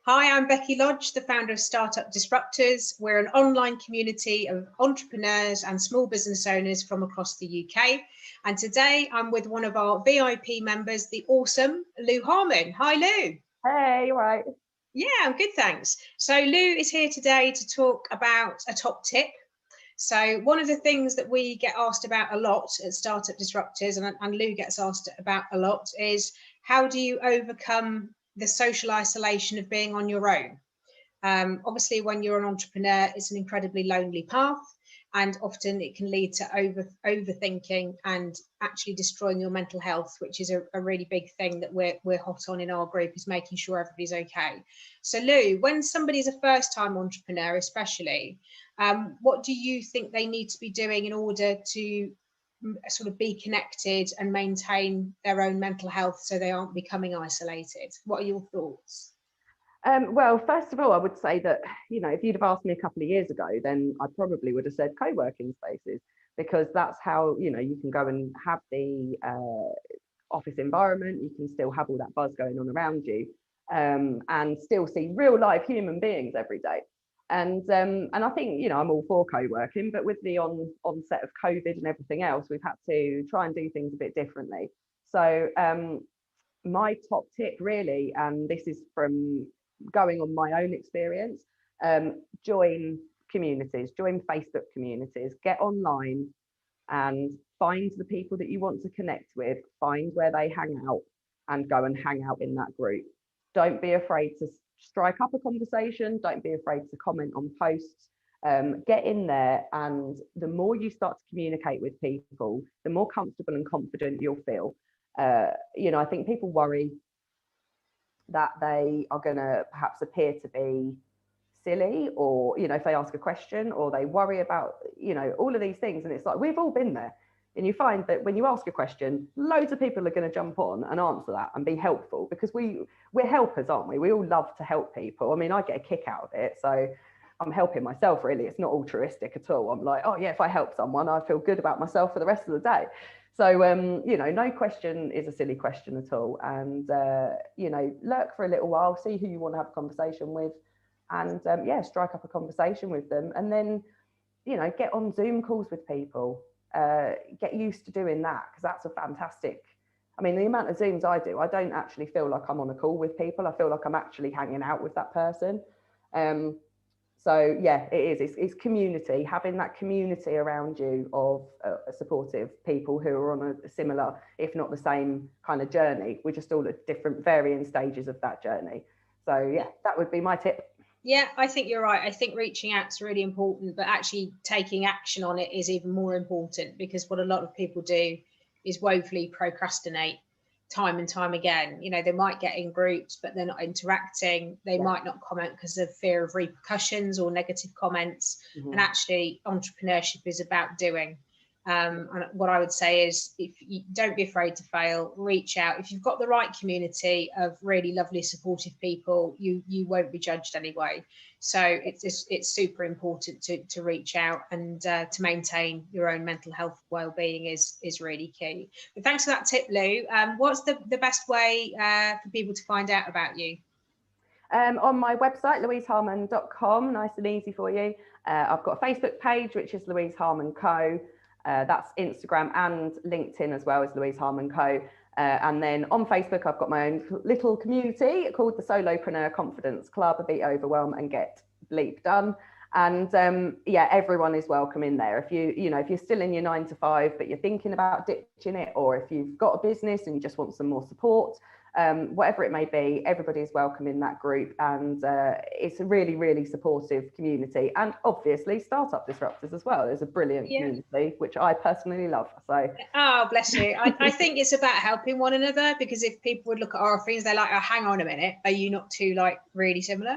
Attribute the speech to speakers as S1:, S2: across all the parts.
S1: Hi, I'm Becky Lodge, the founder of Startup Disruptors. We're an online community of entrepreneurs and small business owners from across the UK. And today I'm with one of our VIP members, the awesome Lou Harman. Hi, Lou.
S2: Hey, you all right?
S1: Yeah, I'm good, thanks. So Lou is here today to talk about a top tip. So one of the things that we get asked about a lot at Startup Disruptors, and Lou gets asked about a lot, is how do you overcome the social isolation of being on your own? Obviously, when you're an entrepreneur, it's an incredibly lonely path, and often it can lead to overthinking and actually destroying your mental health, which is a really big thing that we're hot on in our group, is making sure everybody's okay. So Lou, when somebody's a first-time entrepreneur especially, what do you think they need to be doing in order to sort of be connected and maintain their own mental health so they aren't becoming isolated? What are your thoughts?
S2: Well, first of all, I would say that, if you'd have asked me a couple of years ago, then I probably would have said co-working spaces, because that's how, you can go and have the office environment. You can still have all that buzz going on around you, and still see real life human beings every day. And I think, I'm all for co-working, but with the onset of COVID and everything else, we've had to try and do things a bit differently. So my top tip really, and this is from going on my own experience, join communities, join Facebook communities, get online and find the people that you want to connect with, find where they hang out and go and hang out in that group. Don't be afraid to strike up a conversation, don't be afraid to comment on posts. Get in there, and the more you start to communicate with people, the more comfortable and confident you'll feel. I think people worry that they are going to perhaps appear to be silly, or if they ask a question, or they worry about all of these things. And it's like, we've all been there, and you find that when you ask a question, loads of people are going to jump on and answer that and be helpful, because we're helpers, aren't we? We all love to help people. I mean, I get a kick out of it, so I'm helping myself, really. It's not altruistic at all. I'm like, oh yeah, if I help someone, I feel good about myself for the rest of the day. So, no question is a silly question at all. And, lurk for a little while, see who you want to have a conversation with, and strike up a conversation with them. And then, get on Zoom calls with people, get used to doing that, because that's a fantastic, the amount of Zooms I do, I don't actually feel like I'm on a call with people. I feel like I'm actually hanging out with that person. So yeah, it is. It's community, having that community around you of supportive people who are on a similar, if not the same kind of journey. We're just all at different varying stages of that journey. So yeah, that would be my tip.
S1: Yeah, I think you're right. I think reaching out is really important, but actually taking action on it is even more important, because what a lot of people do is woefully procrastinate time and time again. They might get in groups, but they're not interacting. They might not comment because of fear of repercussions or negative comments. Mm-hmm. And actually, entrepreneurship is about doing. And what I would say is, if you don't be afraid to fail, reach out. If you've got the right community of really lovely, supportive people, you won't be judged anyway. So it's super important to reach out, and to maintain your own mental health well-being is really key. But thanks for that tip, Lou. What's the best way for people to find out about you?
S2: On my website, louiseharman.com, nice and easy for you. I've got a Facebook page, which is Louise Harman Co. That's Instagram and LinkedIn as well as Louise Harman Co. And then on Facebook, I've got my own little community called the Solopreneur Confidence Club. Beat overwhelm and get bleep done. And everyone is welcome in there. If if you're still in your 9 to 5, but you're thinking about ditching it, or if you've got a business and you just want some more support, whatever it may be, everybody is welcome in that group. And it's a really, really supportive community. And obviously Startup Disruptors as well. There's a brilliant community, which I personally love. So,
S1: oh, bless you. I think it's about helping one another, because if people would look at our things, they're like, oh, hang on a minute, are you not two really similar?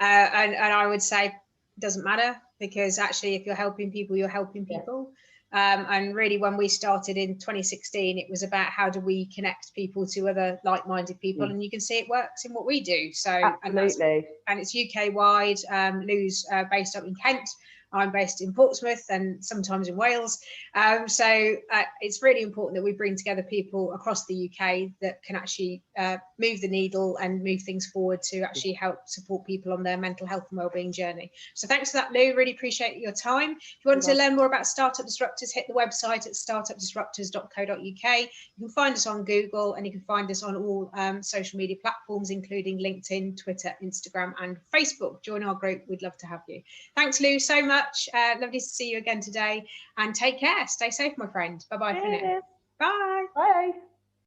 S1: And I would say, it doesn't matter, because actually if you're helping people, you're helping people. And really, when we started in 2016, it was about how do we connect people to other like-minded people, and you can see it works in what we do. So
S2: absolutely.
S1: and it's UK wide. Lou's based up in Kent. I'm based in Portsmouth and sometimes in Wales. So it's really important that we bring together people across the UK that can actually move the needle and move things forward to actually help support people on their mental health and wellbeing journey. So thanks for that, Lou. Really appreciate your time. If you want to learn more about Startup Disruptors, hit the website at startupdisruptors.co.uk. You can find us on Google, and you can find us on all social media platforms, including LinkedIn, Twitter, Instagram, and Facebook. Join our group. We'd love to have you. Thanks, Lou, so much. Lovely to see you again today. And take care. Stay safe, my friend. Bye-bye for now.
S2: Cheers.
S1: Bye.
S2: Bye.